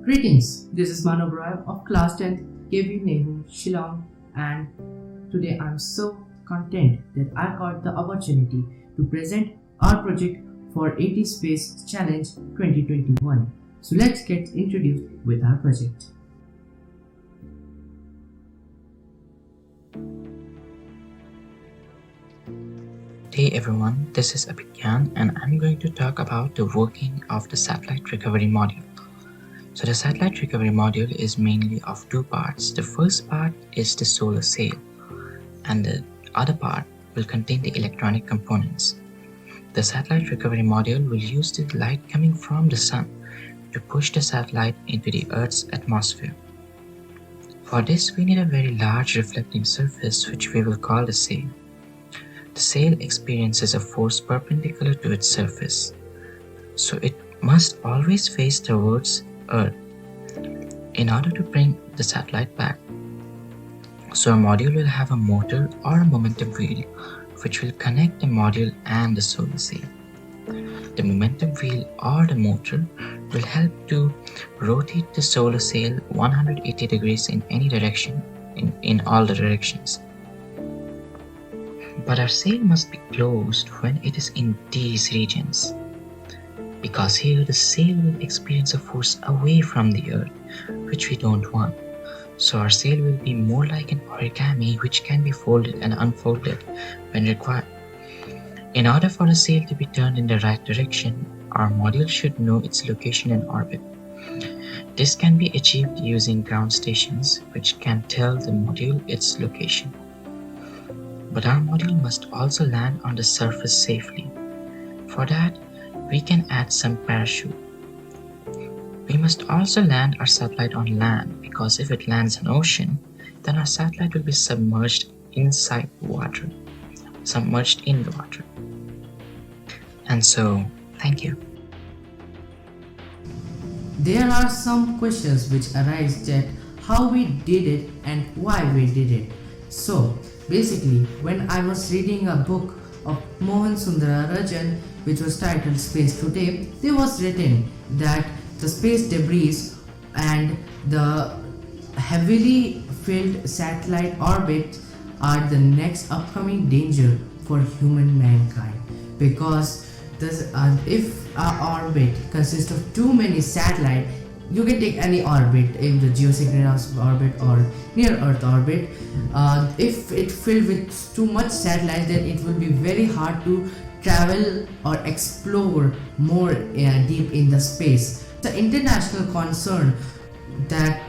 Greetings, this is Manav Roy of class 10th KV Nehu, Challange, and today I'm so content that I got the opportunity to present our project for Atl Space Challenge 2021. So let's get introduced with our project. Hey everyone, this is Abhigyan and I'm going to talk about the working of the satellite recovery module. So the satellite recovery module is mainly of two parts. The first part is the solar sail and the other part will contain the electronic components. The satellite recovery module will use the light coming from the sun to push the satellite into the Earth's atmosphere. For this we need a very large reflecting surface which we will call the sail. The sail experiences a force perpendicular to its surface, so it must always face towards Earth in order to bring the satellite back. So a module will have a motor or a momentum wheel which will connect the module and the solar sail. The momentum wheel or the motor will help to rotate the solar sail 180 degrees in any direction, in all the directions. But our sail must be closed when it is in these regions, because here the sail will experience a force away from the Earth, which we don't want. So our sail will be more like an origami which can be folded and unfolded when required. In order for the sail to be turned in the right direction, our module should know its location in orbit. This can be achieved using ground stations which can tell the module its location. But our module must also land on the surface safely. For that, we can add some parachute. We must also land our satellite on land, because if it lands in ocean, then our satellite will be submerged inside water, submerged in the water. And so, thank you. There are some questions which arise that how we did it and why we did it. So basically, when I was reading a book of Mohan Sundara Rajan which was titled Space Today, there was written that the space debris and the heavily filled satellite orbit are the next upcoming danger for human mankind, because if our orbit consists of too many satellites, you can take any orbit, in the geosynchronous orbit or near Earth orbit. If it filled with too much satellites, then it will be very hard to travel or explore more deep in the space. The international concern that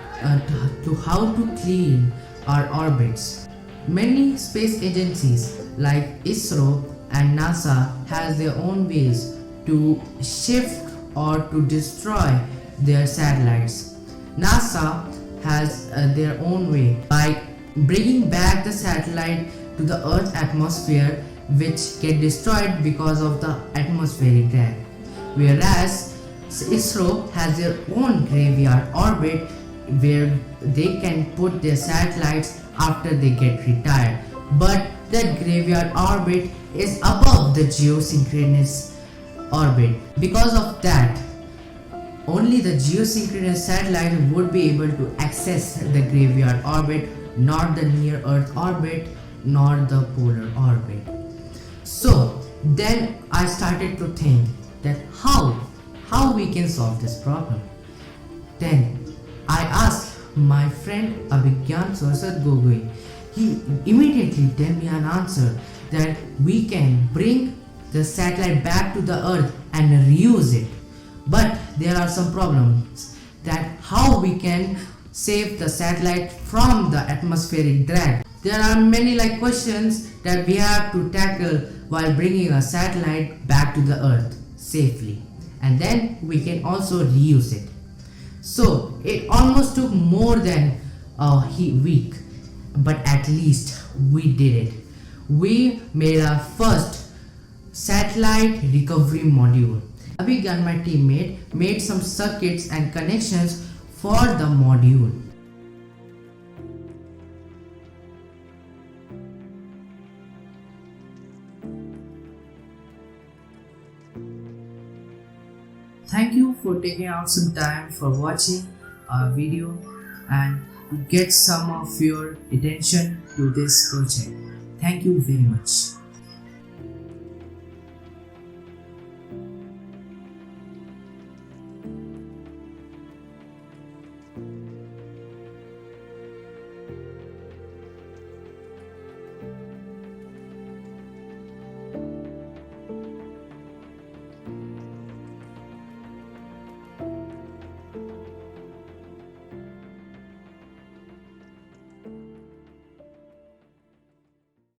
to how to clean our orbits. Many space agencies like ISRO and NASA has their own ways to shift or to destroy their satellites. NASA has their own way by bringing back the satellite to the Earth's atmosphere, which get destroyed because of the atmospheric drag, whereas ISRO has their own graveyard orbit where they can put their satellites after they get retired, but that graveyard orbit is above the geosynchronous orbit. Because of that, only the geosynchronous satellite would be able to access the graveyard orbit, not the near Earth orbit nor the polar orbit. So then I started to think that how we can solve this problem. Then I asked my friend Abhigyan Sarsad Gogoi. He immediately gave me an answer that we can bring the satellite back to the Earth and reuse it. But there are some problems, that how we can save the satellite from the atmospheric drag. There are many questions that we have to tackle while bringing a satellite back to the Earth safely, and then we can also reuse it. So it almost took more than a week, but at least we did it. We made our first satellite recovery module. Abhigyan, my teammate, made some circuits and connections for the module. Thank you for taking out some time for watching our video and to get some of your attention to this project. Thank you very much.